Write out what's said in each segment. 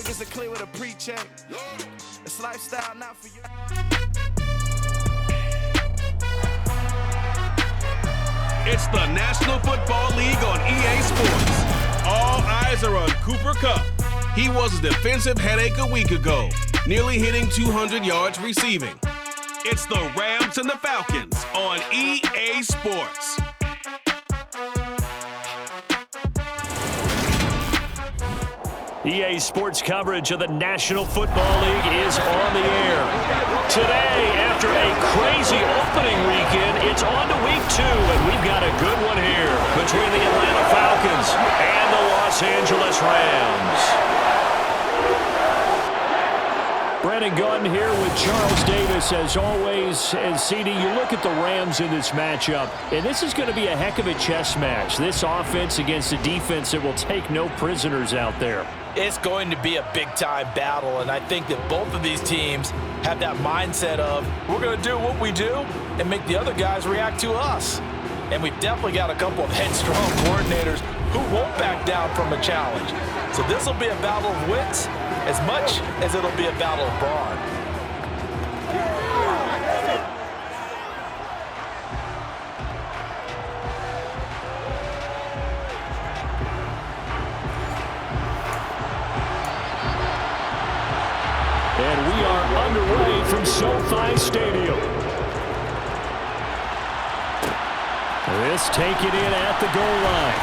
Is it clear with a pre-check? It's lifestyle, not for you. It's the National Football League on EA Sports. All eyes are on Cooper Kupp. He was a defensive headache a week ago, nearly hitting 200 yards receiving. It's the Rams and the Falcons on EA Sports. EA Sports coverage of the National Football League is on the air. Today, after a crazy opening weekend, it's on to week 2, and we've got a good one here between the Atlanta Falcons and the Los Angeles Rams. Brandon Gunn here with Charles Davis as always. And CD, you look at the Rams in this matchup, and this is going to be a heck of a chess match. This offense against a defense that will take no prisoners out there. It's going to be a big-time battle, and I think that both of these teams have that mindset of we're going to do what we do and make the other guys react to us. And we've definitely got a couple of headstrong coordinators who won't back down from a challenge. So this will be a battle of wits as much as it'll be a battle of brawn. And we are underway from SoFi Stadium. This taken in at the goal line.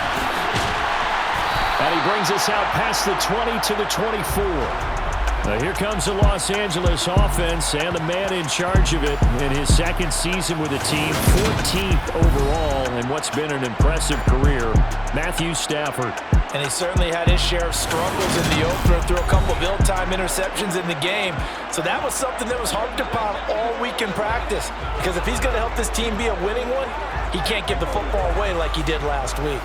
And he brings us out past the 20 to the 24. Here comes the Los Angeles offense and the man in charge of it in his second season with the team, 14th overall in what's been an impressive career, Matthew Stafford. And he certainly had his share of struggles in the opener, threw a couple of ill-timed interceptions in the game. So that was something that was harped upon all week in practice. Because if he's going to help this team be a winning one, he can't give the football away like he did last week.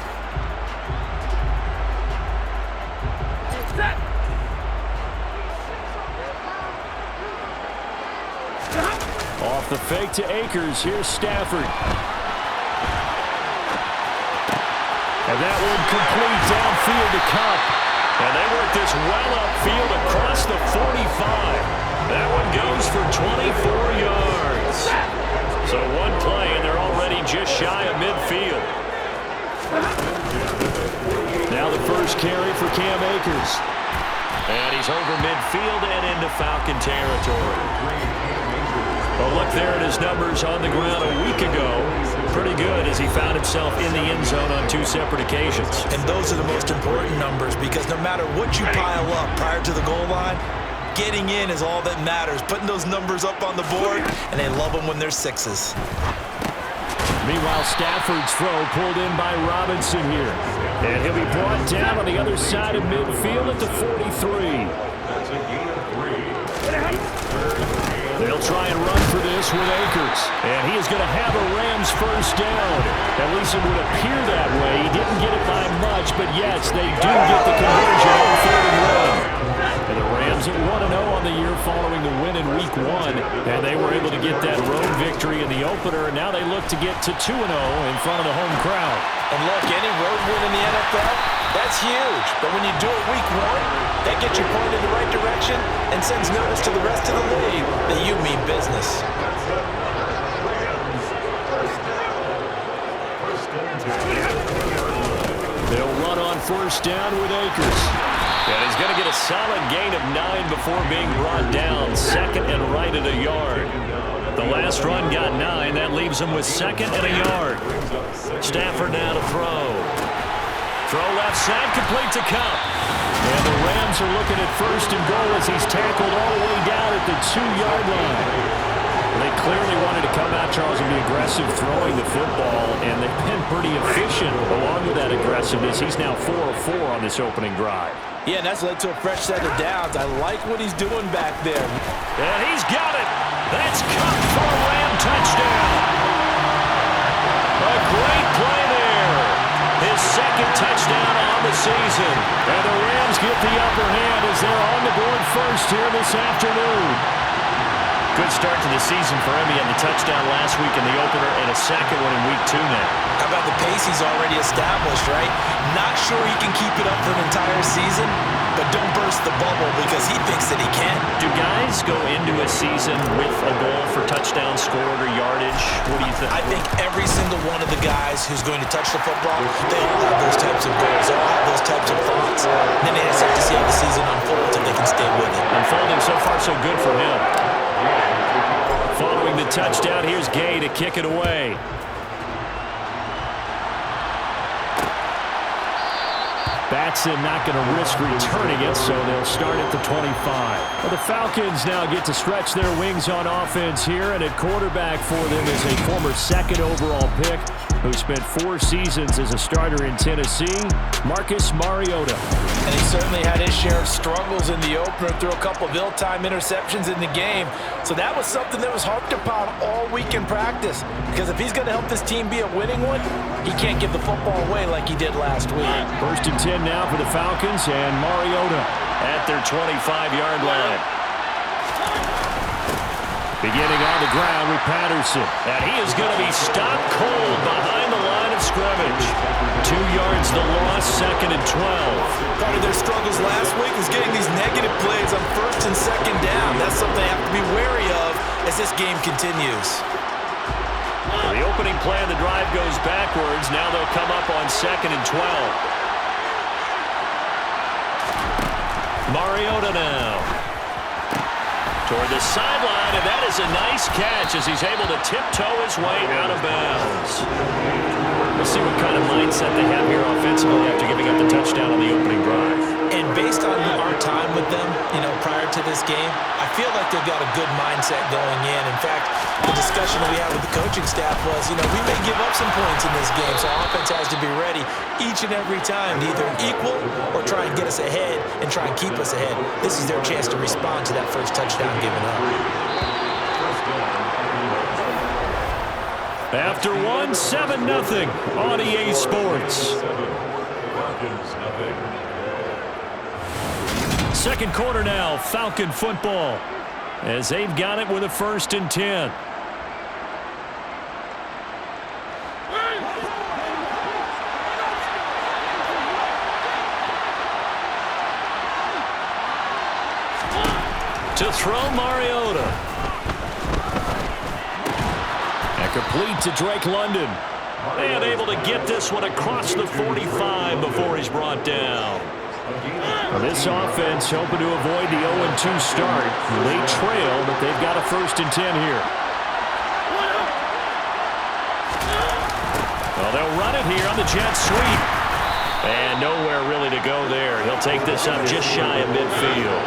Off the fake to Akers. Here's Stafford. And that one complete downfield to Kupp. And they work this well upfield across the 45. That one goes for 24 yards. So one play, and they're already just shy of midfield. Now the first carry for Cam Akers. And he's over midfield and into Falcon territory. Well, look there at his numbers on the ground a week ago. Pretty good as he found himself in the end zone on 2 separate occasions. And those are the most important numbers because no matter what you pile up prior to the goal line, getting in is all that matters. Putting those numbers up on the board, and they love them when they're 6s. Meanwhile, Stafford's throw pulled in by Robinson here. And he'll be brought down on the other side of midfield at the 43. They'll try and run for this with Akers. And he is going to have a Rams first down. At least it would appear that way. He didn't get it by much, but yes, they do get the conversion on 3rd and 1. And the Rams at 1-0 on the year following the win in Week 1. And they were able to get that road victory in the opener. And now they look to get to 2-0 in front of the home crowd. And look, any road win in the NFL, that's huge. But when you do it Week 1, that gets you pointed in the right direction and sends notice to the rest of the league that you mean business. They'll run on first down with Akers. And he's going to get a solid gain of 9 before being brought down. 2nd and right at a yard. The last run got 9. That leaves him with 2nd and a yard. Stafford now to throw. Throw left side, complete to Kupp. And the Rams are looking at 1st and goal as he's tackled all the way down at the 2-yard line. They clearly wanted to come out, Charles, and be aggressive throwing the football, and they've been pretty efficient along with that aggressiveness. He's now 4 of 4 on this opening drive. Yeah, and that's led to a fresh set of downs. I like what he's doing back there. And he's got it. That's Kupp for a Ram touchdown. A great play there. His 2nd touchdown on the season. And the Rams get the upper hand as they're on the board first here this afternoon. Good start to the season for him. He had the touchdown last week in the opener and a second one in week 2 now. How about the pace he's already established, right? Not sure he can keep it up for an entire season, but don't burst the bubble because he thinks that he can. Do guys go into a season with a goal for touchdown scored or yardage? What do you think? I think every single one of the guys who's going to touch the football, they all have those types of goals. They all have those types of thoughts. Then they just have to see how the season unfolds and they can stay with it. Unfolding so far so good for him. Following the touchdown, here's Gay to kick it away. Batson not going to risk returning it, so they'll start at the 25. Well, the Falcons now get to stretch their wings on offense here, and at quarterback for them is a former second overall pick who spent 4 seasons as a starter in Tennessee, Marcus Mariota. And he certainly had his share of struggles in the opener, threw a couple of ill-timed interceptions in the game. So that was something that was harped upon all week in practice. Because if he's going to help this team be a winning one, he can't give the football away like he did last week. 1st and 10 now for the Falcons, and Mariota at their 25-yard line. Beginning on the ground with Patterson. And he is going to be stopped cold behind the line of scrimmage. 2 yards the loss, 2nd and 12. Part of their struggles last week was getting these negative plays on 1st and 2nd down. That's something they have to be wary of as this game continues. The opening play of the drive goes backwards. Now they'll come up on 2nd and 12. Mariota now. Toward the sideline, and that is a nice catch as he's able to tiptoe his way out of bounds. We'll see what kind of mindset they have here offensively after giving up the touchdown on the opening drive. And based on our time with them, prior to this game, I feel like they've got a good mindset going in. In fact, the discussion that we had with the coaching staff was, we may give up some points in this game, so offense has to be ready each and every time to either equal or try and get us ahead and try and keep us ahead. This is their chance to respond to that first touchdown given up. After 7-0 on EA Sports. Second quarter now, Falcon football, as they've got it with a 1st and 10. To throw Mariota. And complete to Drake London. And able to get this one across the 45 before he's brought down. Well, this offense hoping to avoid the 0-2 start. They trail, but they've got a 1st and 10 here. Well, they'll run it here on the jet sweep. And nowhere really to go there. He'll take this up just shy of midfield.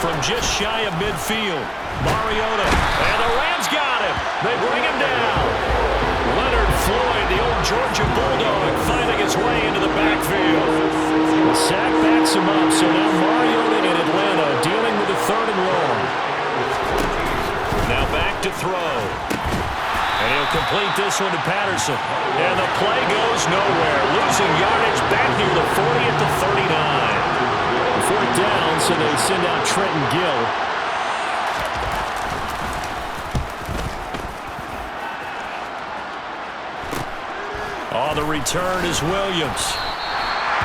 From just shy of midfield, Mariota, and the Rams got him. They bring him down. Leonard Floyd, the old Georgia Bulldog, finding his way into the backfield. The sack backs him up, so now Mariota in Atlanta dealing with a 3rd and long. Now back to throw. And he'll complete this one to Patterson. And the play goes nowhere. Losing yardage back near the 40 at the 39. 4th down, so they send out Trenton Gill. On the return is Williams.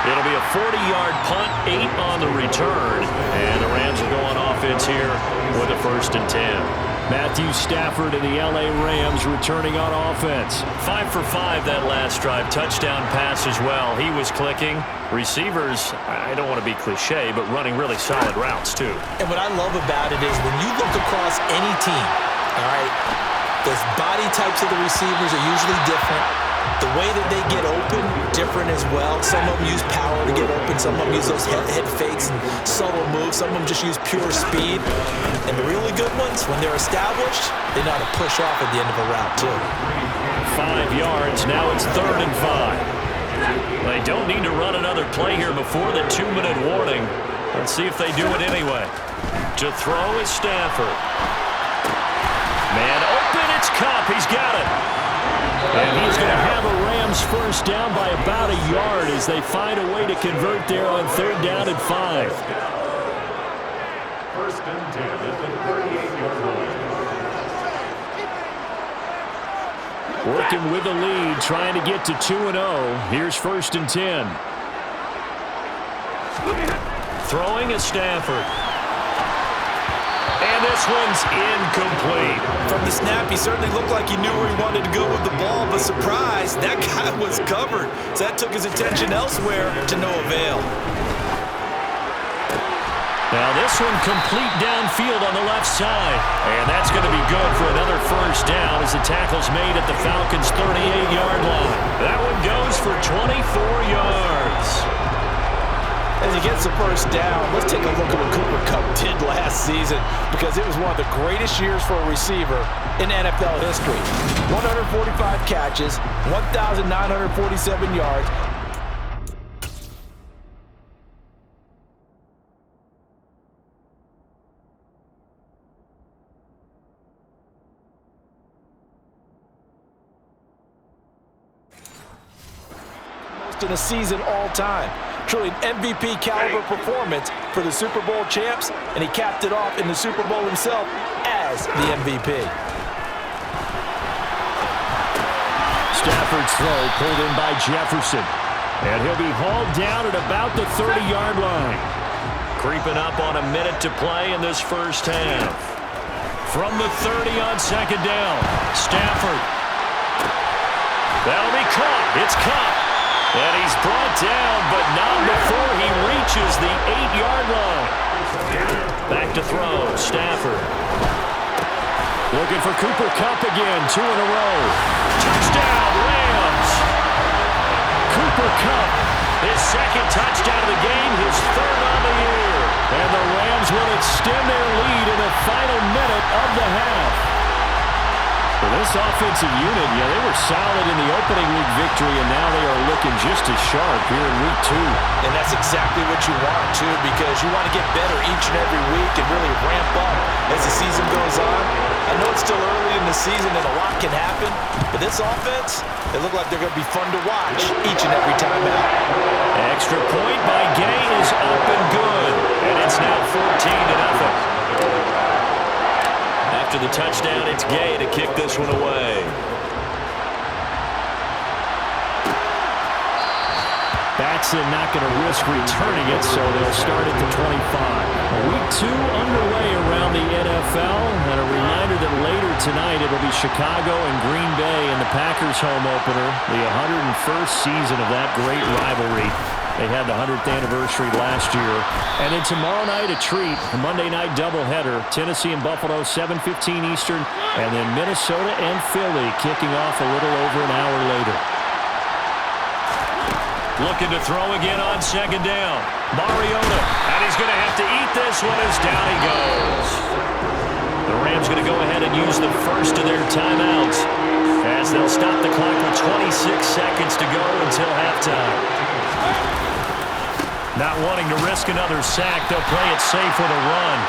It'll be a 40-yard punt, 8 on the return. And the Rams will go on offense here with a 1st and 10. Matthew Stafford and the L.A. Rams returning on offense. 5 for 5 that last drive. Touchdown pass as well. He was clicking. Receivers, I don't want to be cliche, but running really solid routes too. And what I love about it is when you look across any team, all right, the body types of the receivers are usually different. The way that they get open, different as well. Some of them use power to get open. Some of them use those head fakes and subtle moves. Some of them just use pure speed. And the really good ones, when they're established, they know how to push off at the end of a route, too. 5 yards. Now it's 3rd and 5. They don't need to run another play here before the 2-minute warning. Let's see if they do it anyway. To throw is Stafford. Man open, it's Cup. He's got it. And he's going to have a Rams lose first down by about a yard as they find a way to convert there on 3rd down and 5. First and 10 at the 38-yard line. Working with the lead, trying to get to 2-0. Here's 1st and 10. Throwing is Stafford. And this one's incomplete. From the snap, he certainly looked like he knew where he wanted to go with the ball, but surprise, that guy was covered. So that took his attention elsewhere to no avail. Now this one complete downfield on the left side. And that's going to be good for another first down as the tackle's made at the Falcons' 38-yard line. That one goes for 24 yards. As he gets the first down, let's take a look at what Cooper Kupp did last season, because it was one of the greatest years for a receiver in NFL history. 145 catches, 1,947 yards. Most in a season all time. Truly an MVP caliber performance for the Super Bowl champs, and he capped it off in the Super Bowl himself as the MVP. Stafford's throw pulled in by Jefferson. And he'll be hauled down at about the 30-yard line. Creeping up on a minute to play in this first half. From the 30 on 2nd down, Stafford. That'll be caught. It's caught. And he's brought down, but not before he reaches the 8-yard line. Back to throw, Stafford. Looking for Cooper Kupp again, 2 in a row. Touchdown, Rams! Cooper Kupp, his 2nd touchdown of the game, his 3rd on the year. And the Rams will extend their lead in the final minute of the half. For this offensive unit, they were solid in the opening week victory, and now they are looking just as sharp here in week 2. And that's exactly what you want, too, because you want to get better each and every week and really ramp up as the season goes on. I know it's still early in the season and a lot can happen, but this offense, they look like they're going to be fun to watch each and every time out. Extra point by Gay is up and good, and it's now 14-0. After the touchdown, it's Gay to kick this one away. Batson not going to risk returning it, so they'll start at the 25. Week 2 underway around the NFL, and a reminder that later tonight it'll be Chicago and Green Bay in the Packers home opener, the 101st season of that great rivalry. They had the 100th anniversary last year. And then tomorrow night, a treat, a Monday night doubleheader. Tennessee and Buffalo, 7:15 Eastern. And then Minnesota and Philly kicking off a little over an hour later. Looking to throw again on 2nd down. Mariota. And he's going to have to eat this one as down he goes. The Rams going to go ahead and use the first of their timeouts as they'll stop the clock with 26 seconds to go until halftime. Not wanting to risk another sack, they'll play it safe with a run.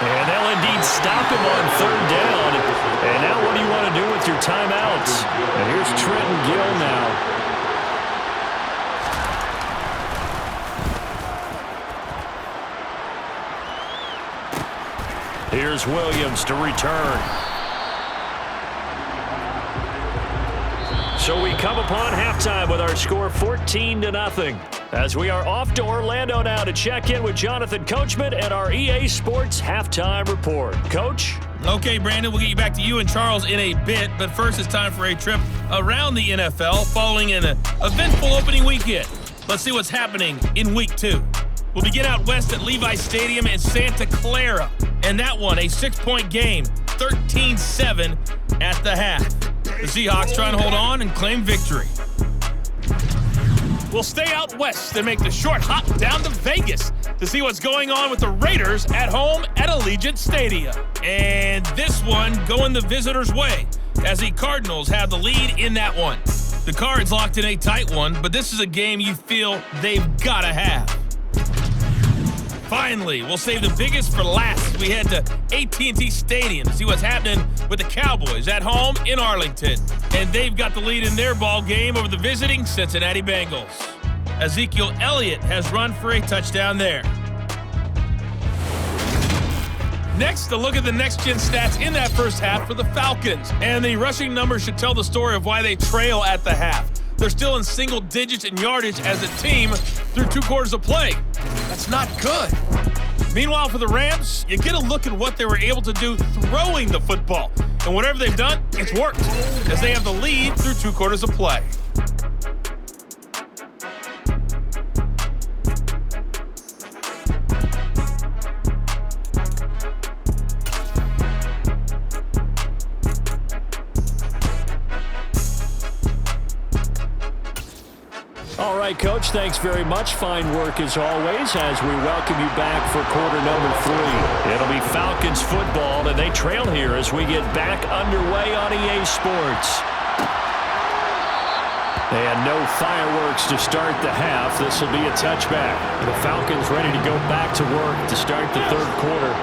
And they'll indeed stop him on 3rd down. And now what do you want to do with your timeouts? And here's Trenton Gill now. Here's Williams to return. So we come upon halftime with our score 14-0. As we are off to Orlando now to check in with Jonathan Coachman and our EA Sports Halftime Report. Coach? Okay, Brandon, we'll get you back to you and Charles in a bit, but first it's time for a trip around the NFL following an eventful opening weekend. Let's see what's happening in Week 2. We'll begin out west at Levi Stadium in Santa Clara, and that one, a 6-point game, 13-7 at the half. The Seahawks try and hold on and claim victory. We'll stay out west and make the short hop down to Vegas to see what's going on with the Raiders at home at Allegiant Stadium. And this one going the visitors' way as the Cardinals have the lead in that one. The Cards locked in a tight one, but this is a game you feel they've got to have. Finally, we'll save the biggest for last. We head to AT&T Stadium to see what's happening with the Cowboys at home in Arlington. And they've got the lead in their ball game over the visiting Cincinnati Bengals. Ezekiel Elliott has run for a touchdown there. Next, a look at the next-gen stats in that first half for the Falcons. And the rushing numbers should tell the story of why they trail at the half. They're still in single digits in yardage as a team through 2 quarters of play. That's not good. Meanwhile, for the Rams, you get a look at what they were able to do throwing the football. And whatever they've done, it's worked, as they have the lead through 2 quarters of play. All right, Coach, thanks very much. Fine work as always as we welcome you back for quarter number 3. It'll be Falcons football, and they trail here as we get back underway on EA Sports. And no fireworks to start the half. This will be a touchback. The Falcons ready to go back to work to start the 3rd quarter.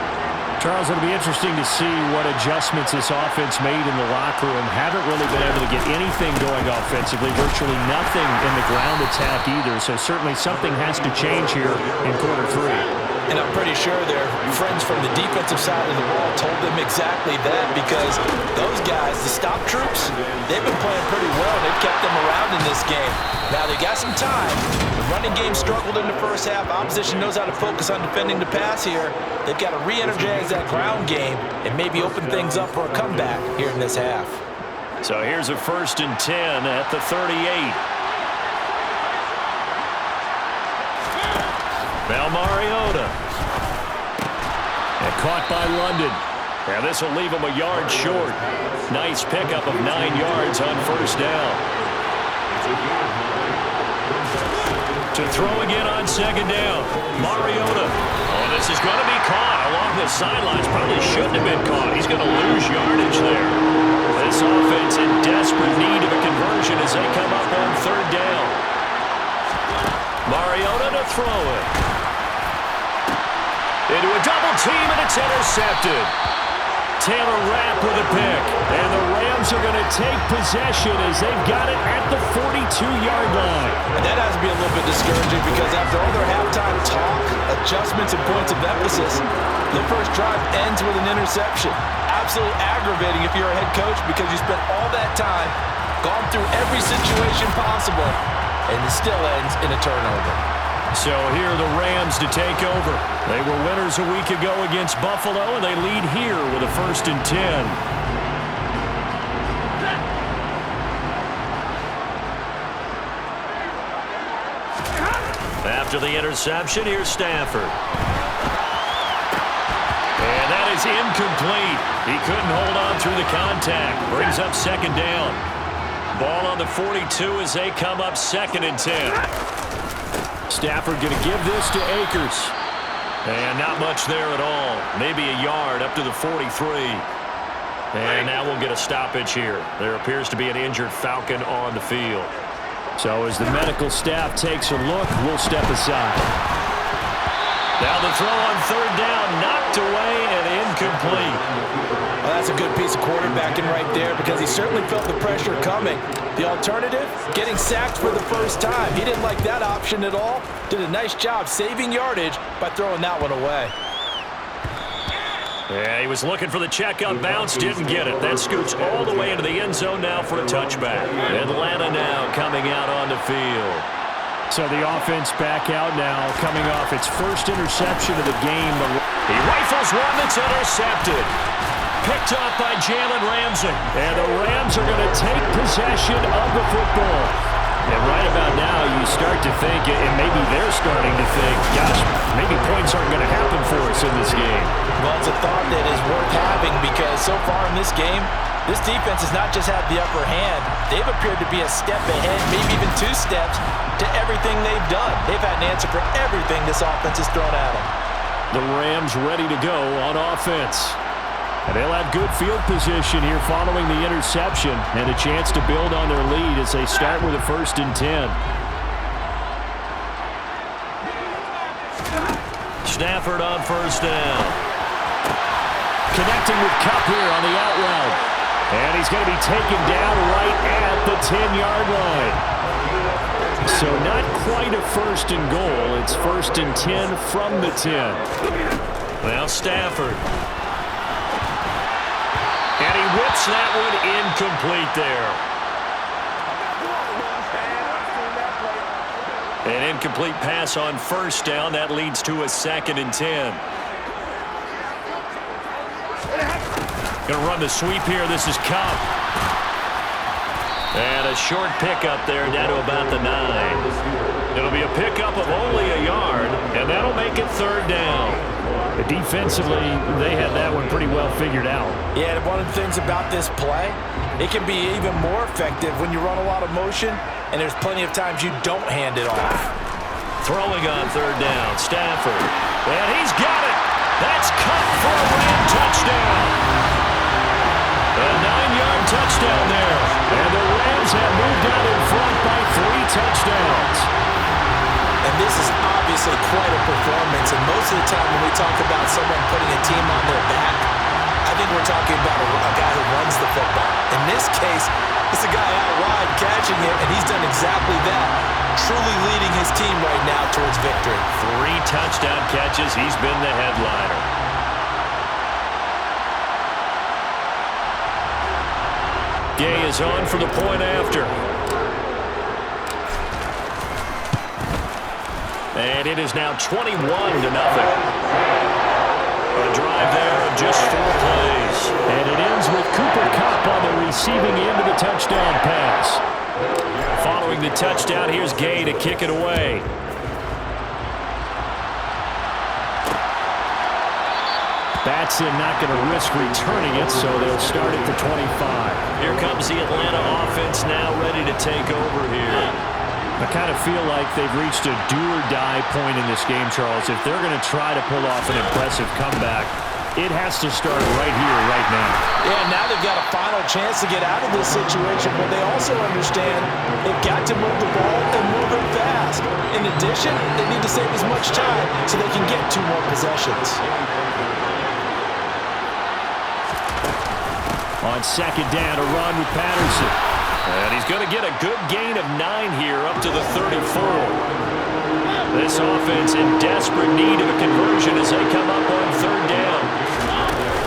Charles, it'll be interesting to see what adjustments this offense made in the locker room. Haven't really been able to get anything going offensively, virtually nothing in the ground attack either. So certainly something has to change here in quarter 3. And I'm pretty sure their friends from the defensive side of the ball told them exactly that, because those guys, the stop troops, they've been playing pretty well. They've kept them around in this game. Now they got some time. The running game struggled in the first half. Opposition knows how to focus on defending the pass here. They've got to re-energize that ground game and maybe open things up for a comeback here in this half. So here's a 1st and 10 at the 38. Now Mariota. And caught by London. Now this will leave him a yard short. Nice pickup of 9 yards on 1st down. To throw again on 2nd down. Mariota. Oh, this is going to be caught along the sidelines. Probably shouldn't have been caught. He's going to lose yardage there. This offense in desperate need of a conversion as they come up on 3rd down. Mariota to throw it. Into a double team, and it's intercepted. Taylor Rapp with a pick. And the Rams are going to take possession as they've got it at the 42-yard line. And that has to be a little bit discouraging, because after all their halftime talk, adjustments, and points of emphasis, the first drive ends with an interception. Absolutely aggravating if you're a head coach, because you spent all that time, gone through every situation possible, and it still ends in a turnover. So here are the Rams to take over. They were winners a week ago against Buffalo, and they lead here with a 1st and 10. After the interception, here's Stafford. And that is incomplete. He couldn't hold on through the contact. Brings up 2nd down. Ball on the 42 as they come up 2nd and 10. Stafford going to give this to Akers. And not much there at all. Maybe a yard up to the 43. And now we'll get a stoppage here. There appears to be an injured Falcon on the field. So as the medical staff takes a look, we'll step aside. Now the throw on 3rd down, knocked away and incomplete. Well, that's a good piece of quarterbacking right there, because he certainly felt the pressure coming. The alternative, getting sacked for the first time. He didn't like that option at all. Did a nice job saving yardage by throwing that one away. Yeah, he was looking for the check-up bounce, didn't get it. That scoots all the way into the end zone now for a touchback. Atlanta now coming out on the field. So the offense back out now, coming off its first interception of the game. He rifles one that's intercepted. Picked up by Jalen Ramsey. And the Rams are going to take possession of the football. And right about now, you start to think, and maybe they're starting to think, gosh, maybe points aren't going to happen for us in this game. Well, it's a thought that is worth having, because so far in this game, this defense has not just had the upper hand. They've appeared to be a step ahead, maybe even 2 steps, to everything they've done. They've had an answer for everything this offense has thrown at them. The Rams ready to go on offense. And they'll have good field position here following the interception, and a chance to build on their lead as they start with a 1st and 10. Stafford on first down. Connecting with Kupp here on the out route. And he's going to be taken down right at the 10-yard line. So not quite a first and goal. It's first and 10 from the 10. Now Stafford. And he whips that one incomplete there. An incomplete pass on first down. That leads to a second and 10. Going to run the sweep here. This is Kupp. And a short pickup there down to about the 9. It'll be a pickup of only a yard, and that'll make it third down. Defensively, they had that one pretty well figured out. Yeah, and one of the things about this play, it can be even more effective when you run a lot of motion, and there's plenty of times you don't hand it off. Throwing on third down, Stafford. And he's got it. That's Kupp for a Ram touchdown. A 9-yard touchdown there. And the Rams have moved out in front by 3 touchdowns. And this is obviously quite a performance. And most of the time when we talk about someone putting a team on their back, I think we're talking about a guy who runs the football. In this case, it's a guy out wide catching it, and he's done exactly that. Truly leading his team right now towards victory. 3 touchdown catches. He's been the headliner. Gay is on for the point after. And it is now 21-0. A drive there of just 4 plays. And it ends with Cooper Kupp on the receiving end of the touchdown pass. Following the touchdown, here's Gay to kick it away. Batson not going to risk returning it, so they'll start at the 25. Here comes the Atlanta offense now ready to take over here. I kind of feel like they've reached a do-or-die point in this game, Charles. If they're going to try to pull off an impressive comeback, it has to start right here, right now. Yeah, now they've got a final chance to get out of this situation, but they also understand they've got to move the ball and move it fast. In addition, they need to save as much time so they can get 2 more possessions. On second down, a run with Patterson. And he's going to get a good gain of 9 here up to the 34. This offense in desperate need of a conversion as they come up on third down.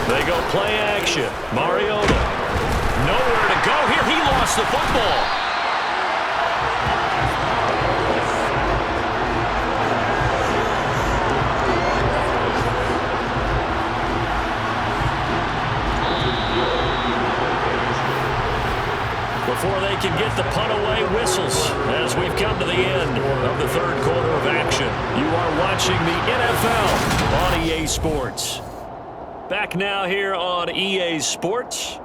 They go play action. Mariota. Nowhere to go here. He lost the football. Before they can get the punt away, whistles as we've come to the end of the third quarter of action. You are watching the NFL on EA Sports. Back now here on EA Sports.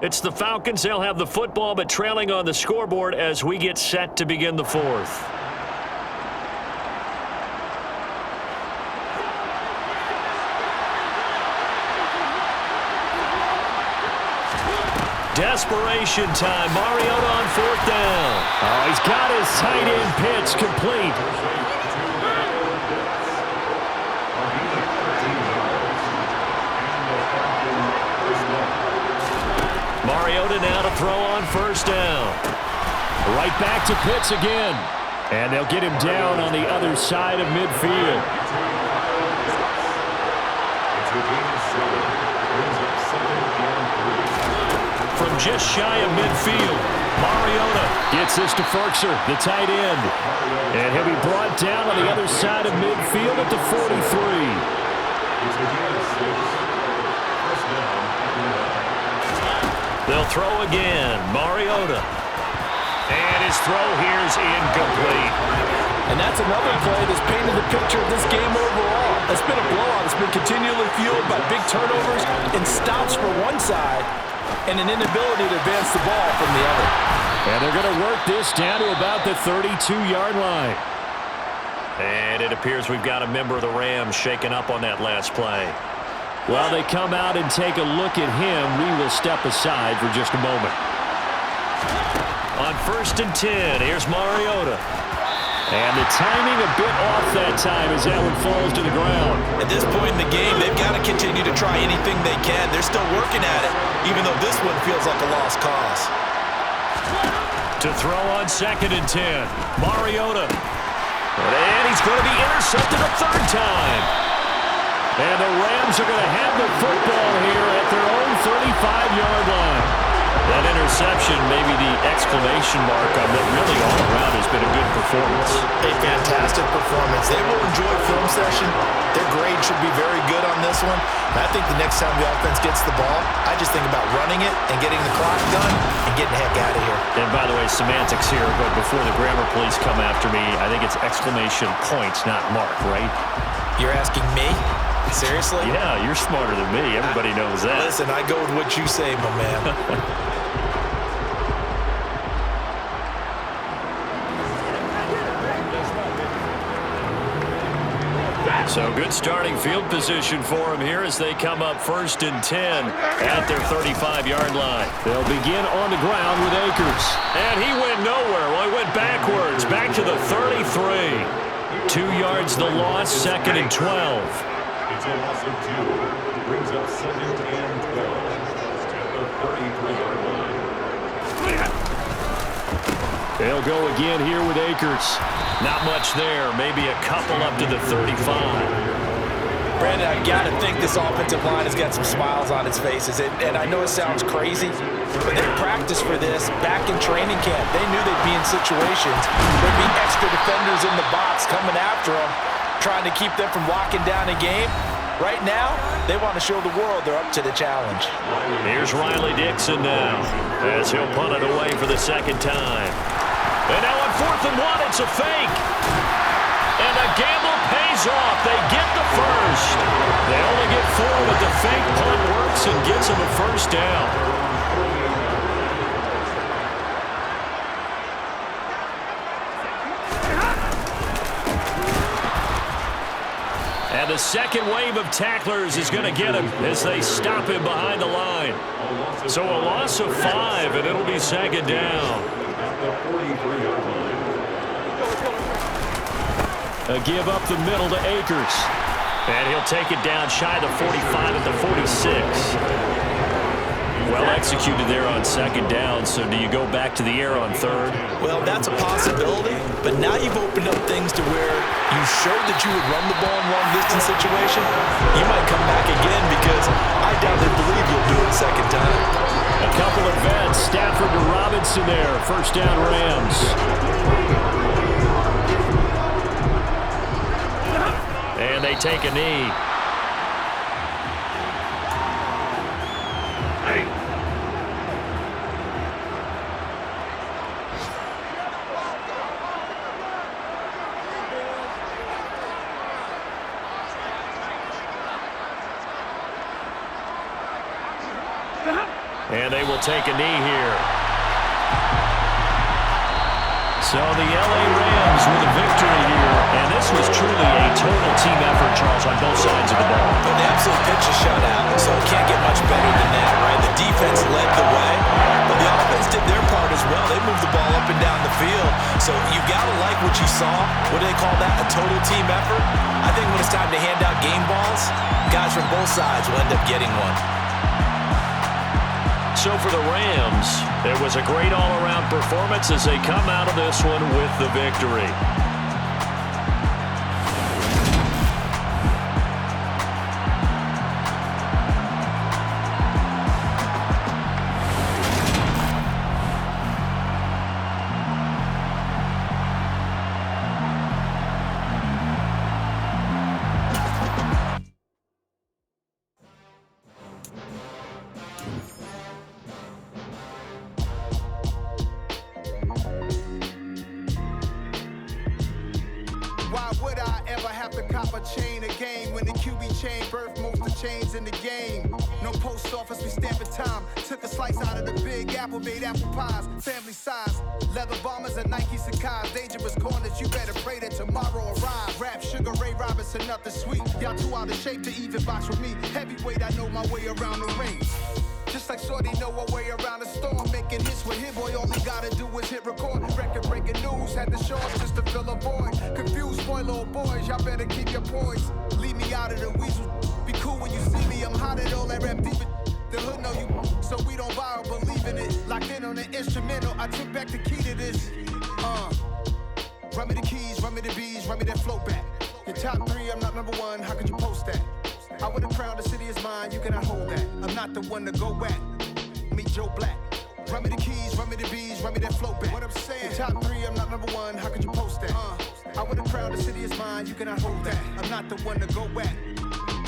It's the Falcons. They'll have the football, but trailing on the scoreboard as we get set to begin the fourth. Desperation time. Mariota on fourth down. Oh, he's got his tight end pitch complete. Mariota now to throw on first down. Right back to Pitts again. And they'll get him down on the other side of midfield. From just shy of midfield, Mariota gets this to Ferkser, the tight end. And he'll be brought down on the other side of midfield at the 43. They'll throw again. Mariota. And his throw here is incomplete. And that's another play that's painted the picture of this game overall. It's been a blowout. It's been continually fueled by big turnovers and stops for one side and an inability to advance the ball from the other. And they're going to work this down to about the 32-yard line. And it appears we've got a member of the Rams shaken up on that last play. While they come out and take a look at him, we will step aside for just a moment. On first and 10, here's Mariota. And the timing a bit off that time as that one falls to the ground. At this point in the game, they've got to continue to try anything they can. They're still working at it, even though this one feels like a lost cause. To throw on 2nd and 10. Mariota. And he's going to be intercepted a third time. And the Rams are going to have the football here at their own 35-yard line. That interception, maybe the exclamation mark on that really all around has been a good performance. A fantastic performance. They will enjoy film session. Their grade should be very good on this one. And I think the next time the offense gets the ball, I just think about running it and getting the clock done and getting the heck out of here. And by the way, semantics here, but before the grammar police come after me, I think it's exclamation points, not mark, right? You're asking me? Seriously? Yeah, you're smarter than me. Everybody knows that. Listen, I go with what you say, my man. So good starting field position for them here as they come up 1st and 10 at their 35-yard line. They'll begin on the ground with Akers. And he went nowhere. Well, he went backwards, back to the 33. 2 yards the loss, 2nd and 12. It's a loss of 2. Brings up 2nd and 12 at the 33-yard line. They'll go again here with Akers. Not much there, maybe a couple up to the 35. Brandon, I've got to think this offensive line has got some smiles on its faces. And I know it sounds crazy, but they practiced for this back in training camp. They knew they'd be in situations. There'd be extra defenders in the box coming after them, trying to keep them from locking down a game. Right now, they want to show the world they're up to the challenge. Here's Riley Dixon now as he'll punt it away for the 2nd time. And now on 4th and 1, it's a fake. And the gamble pays off. They get the first. They only get 4, but the fake punt works and gets them a first down. And the second wave of tacklers is going to get him as they stop him behind the line. So a loss of 5, and it'll be 2nd down. A give up the middle to Akers. And he'll take it down shy of the 45 at the 46. Well executed there on 2nd down, so do you go back to the air on 3rd? Well, that's a possibility, but now you've opened up things to where you showed that you would run the ball in long-distance situation. You might come back again because I doubt they believe you'll do it 2nd time. A couple of vets, Stafford to Robinson there, 1st down Rams. And they take a knee. And they will take a knee here. So the L.A. Rams with a victory here. And this was truly a total team effort, Charles, on both sides of the ball. But the absolute pitch is shut out, so it can't get much better than that, right? The defense led the way, but the offense did their part as well. They moved the ball up and down the field. So you've got to like what you saw. What do they call that? A total team effort? I think when it's time to hand out game balls, guys from both sides will end up getting one. So for the Rams, it was a great all-around performance as they come out of this one with the victory. Why would I ever have to cop a chain again when the QB chain birthed most of the chains in the game? No post office, we stamping time. Took a slice out of the big apple, made apple pies, family size. Leather bombers and Nike Sacai's. Dangerous corners, you better pray that tomorrow arrives. Rap, Sugar Ray Robinson, nothing sweet. Y'all too out of shape to even box with me. Heavyweight, I know my way around the ring. Just like Shorty know her way around the storm. Making hits with hit boy, all he gotta do is hit record. Record breaking news, shoes, had to show up just to fill a void. Confused boy, little boys, y'all better keep your poise. Leave me out of the weasel. Be cool when you see me, I'm hot at all that rap deep. The hood know you, so we don't borrow, believe in it. Locked in on the instrumental, I took back the key to this. Run me the keys, run me the bees, run me that flow back. Your top 3, I'm not number 1, how could you post that? I would have crowned the city is mine, you cannot hold that. I'm not the one to go back. Meet Joe Black. Run me the keys, run me the bees, run me that flow back. What I'm saying, your top 3, I'm not number 1, how could you post that? I would have crowned the city is mine, you cannot hold that. I'm not the one to go back.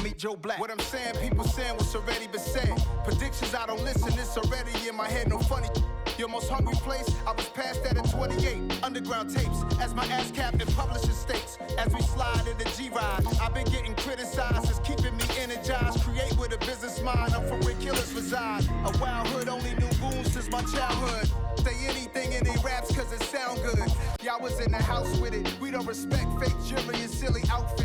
Meet Joe Black. What I'm saying, people saying what's already been said. Predictions, I don't listen, it's already in my head, no funny. Your most hungry place, I was past that at 28. Underground tapes, as my ass cap in publishing states. As we slide in the G-Ride, I've been getting criticized, it's keeping me energized. Create with a business mind, I'm from where killers reside. A wild hood, only knew goons since my childhood. Say anything in they raps cause it sound good. Y'all was in the house with it, we don't respect fake jewelry and silly outfits.